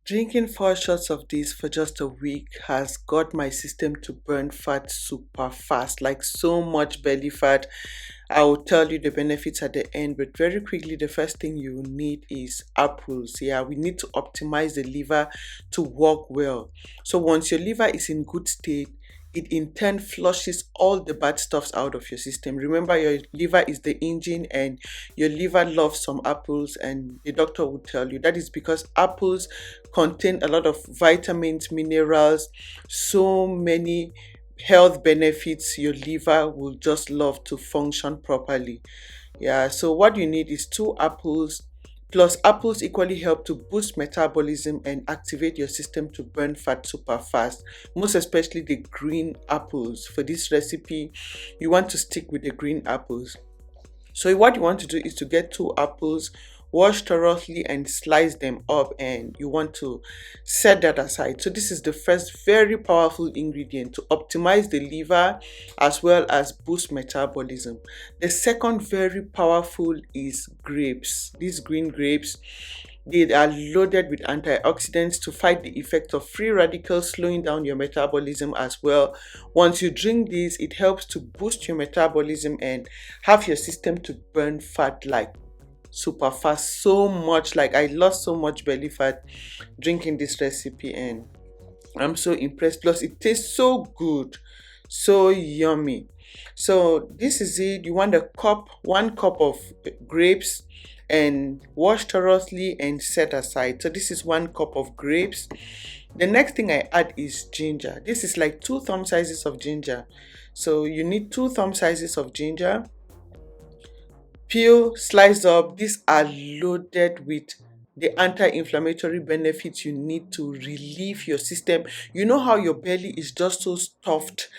Drinking 4 shots of this for just a week has got my system to burn fat super fast, like so much belly fat. I will tell you the benefits at the end, but very quickly, the first thing you need is apples. Yeah, we need to optimize the liver to work well. So once your liver is in good state, it in turn flushes all the bad stuffs out of your system. Remember, your liver is the engine, and your liver loves some apples, and the doctor would tell you that is because apples contain a lot of vitamins, minerals, so many health benefits. Your liver will just love to function properly. Yeah, so what you need is 2 apples. Plus, apples equally help to boost metabolism and activate your system to burn fat super fast, most especially the green apples. For this recipe, you want to stick with the green apples. So what you want to do is to get 2 apples, wash thoroughly and slice them up, and you want to set that aside. So this is the first very powerful ingredient to optimize the liver as well as boost metabolism. The second very powerful is grapes. These green grapes, they are loaded with antioxidants to fight the effect of free radicals, slowing down your metabolism as well. Once you drink this, it helps to boost your metabolism and have your system to burn fat like super fast. So much, like I lost so much belly fat drinking this recipe, and I'm so impressed. Plus, it tastes so good, so yummy. So this is it. You want 1 cup of grapes, and wash thoroughly and set aside. So this is 1 cup of grapes. The next thing I add is ginger. This is like 2 thumb sizes of ginger. So you need 2 thumb sizes of ginger. Peel, slice up. These are loaded with the anti-inflammatory benefits you need to relieve your system. You know how your belly is just so stuffed,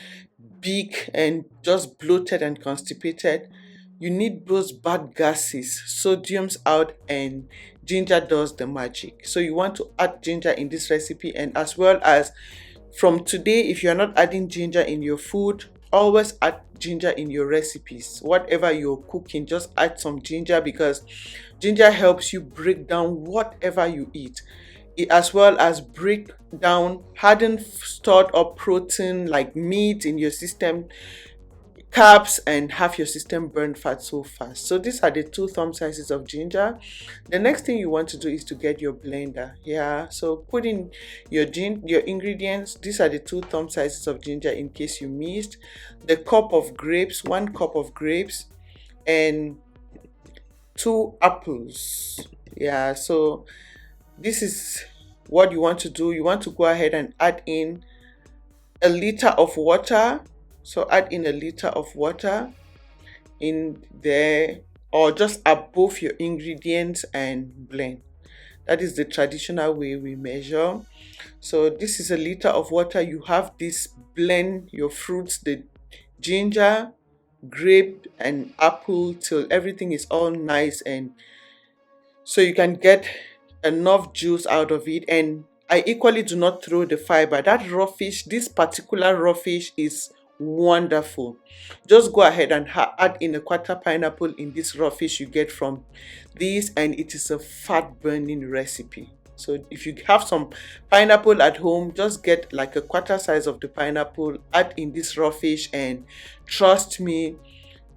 big, and just bloated and constipated? You need those bad gases, sodium's out, and ginger does the magic. So you want to add ginger in this recipe, and as well as from today, if you're not adding ginger in your food, always add ginger in your recipes. Whatever you're cooking, just add some ginger, because ginger helps you break down whatever you eat. As well as break down hardened stored up protein like meat in your system, carbs, and have your system burn fat so fast. So these are the 2 thumb sizes of ginger. The next thing you want to do is to get your blender. Yeah, so put in your ingredients. These are the 2 thumb sizes of ginger in case you missed. The cup of grapes, 1 cup of grapes, and 2 apples. Yeah, so this is what you want to do. You want to go ahead and add in a liter of water. So add in a liter of water in there, or just above your ingredients, and blend. That is the traditional way we measure. So this is a liter of water. You have this, blend your fruits, the ginger, grape, and apple, till everything is all nice, and so you can get enough juice out of it. And I equally do not throw the fiber. That raw fish, this particular raw fish, is wonderful. Just go ahead and add in a quarter pineapple in this raw fish you get from this, and it is a fat burning recipe. So if you have some pineapple at home, just get like a quarter size of the pineapple, add in this raw fish, and trust me,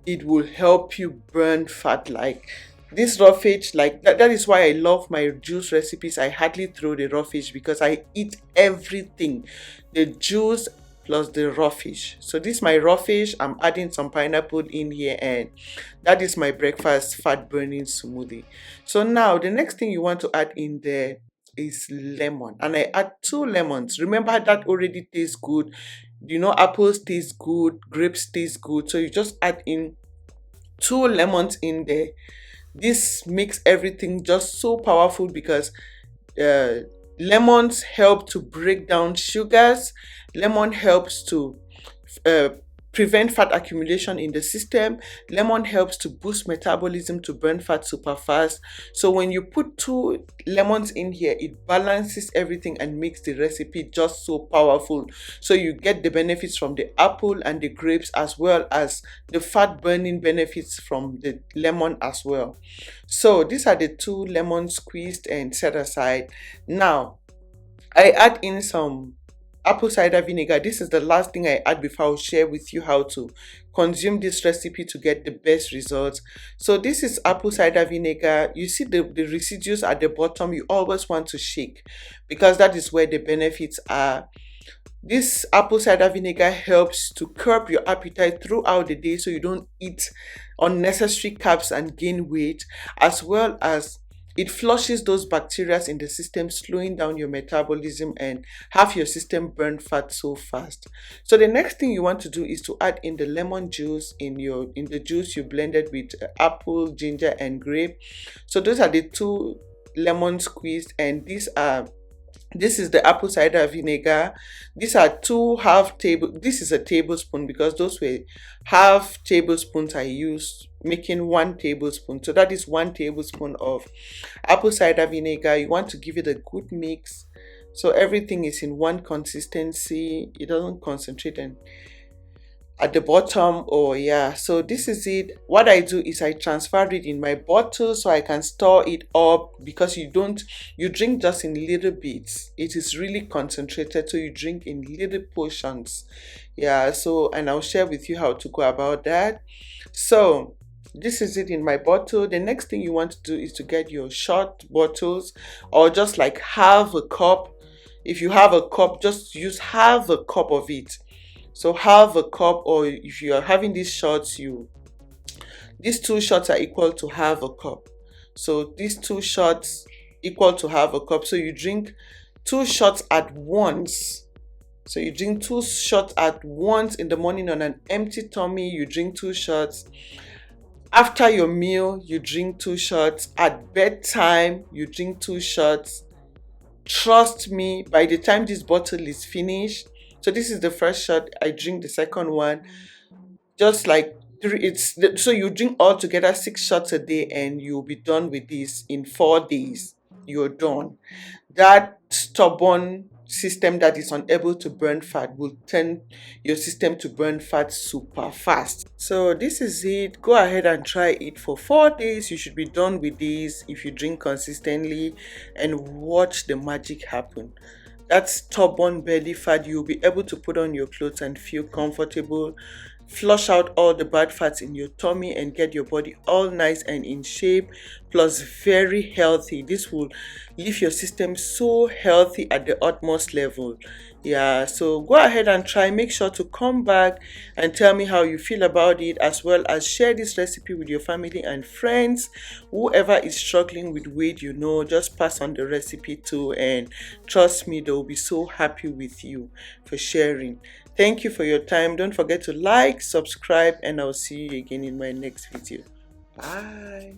it will help you burn fat like this raw fish. Like that is why I love my juice recipes. I hardly throw the raw fish, because I eat everything, the juice plus the raw fish. So this is my raw fish. I'm adding some pineapple in here, and that is my breakfast fat burning smoothie. So now the next thing you want to add in there is lemon, and I add 2 lemons. Remember, that already tastes good. You know, apples taste good, grapes taste good, so you just add in 2 lemons in there. This makes everything just so powerful, because uh, lemons help to break down sugars. Lemon helps to uh, prevent fat accumulation in the system. Lemon helps to boost metabolism to burn fat super fast. So when you put 2 lemons in here, it balances everything and makes the recipe just so powerful. So you get the benefits from the apple and the grapes, as well as the fat burning benefits from the lemon as well. So these are the 2 lemons squeezed and set aside. Now I add in some apple cider vinegar. This is the last thing I add before I'll share with you how to consume this recipe to get the best results. So this is apple cider vinegar. You see the residues at the bottom. You always want to shake because that is where the benefits are. This apple cider vinegar helps to curb your appetite throughout the day so you don't eat unnecessary carbs and gain weight, as well as it flushes those bacteria in the system, slowing down your metabolism and have your system burn fat so fast. So the next thing you want to do is to add in the lemon juice in the juice you blended with apple, ginger, and grape. So those are the two lemons squeezed, and this is the apple cider vinegar. These are this is a tablespoon because those were half tablespoons I used, making 1 tablespoon. So that is 1 tablespoon of apple cider vinegar. You want to give it a good mix so everything is in one consistency. It doesn't concentrate and at the bottom. Oh yeah, so this is it. What I do is I transfer it in my bottle so I can store it up, because you drink just in little bits. It is really concentrated, so you drink in little portions. Yeah, so and I'll share with you how to go about that. So this is it in my bottle. The next thing you want to do is to get your shot bottles, or just like half a cup. If you have a cup, just use half a cup of it. So half a cup, or if you are having these shots, these 2 shots are equal to half a cup. So these 2 shots equal to half a cup. So you drink 2 shots at once. So you drink 2 shots at once in the morning on an empty tummy. You drink 2 shots. After your meal, you drink 2 shots. At bedtime, you drink 2 shots. Trust me, by the time this bottle is finished, so this is the first shot, I drink the second one, just like so you drink all together 6 shots a day, and you'll be done with this in 4 days. You're done. That stubborn system that is unable to burn fat will turn your system to burn fat super fast. So this is it. Go ahead and try it for 4 days. You should be done with this if you drink consistently, and watch the magic happen. That stubborn belly fat, you'll be able to put on your clothes and feel comfortable, flush out all the bad fats in your tummy, and get your body all nice and in shape, plus very healthy. This will leave your system so healthy at the utmost level. Yeah, so go ahead and try. Make sure to come back and tell me how you feel about it, as well as share this recipe with your family and friends. Whoever is struggling with weight, just pass on the recipe to, and trust me, they'll be so happy with you for sharing. Thank you for your time. Don't forget to like, subscribe, and I'll see you again in my next video. Bye.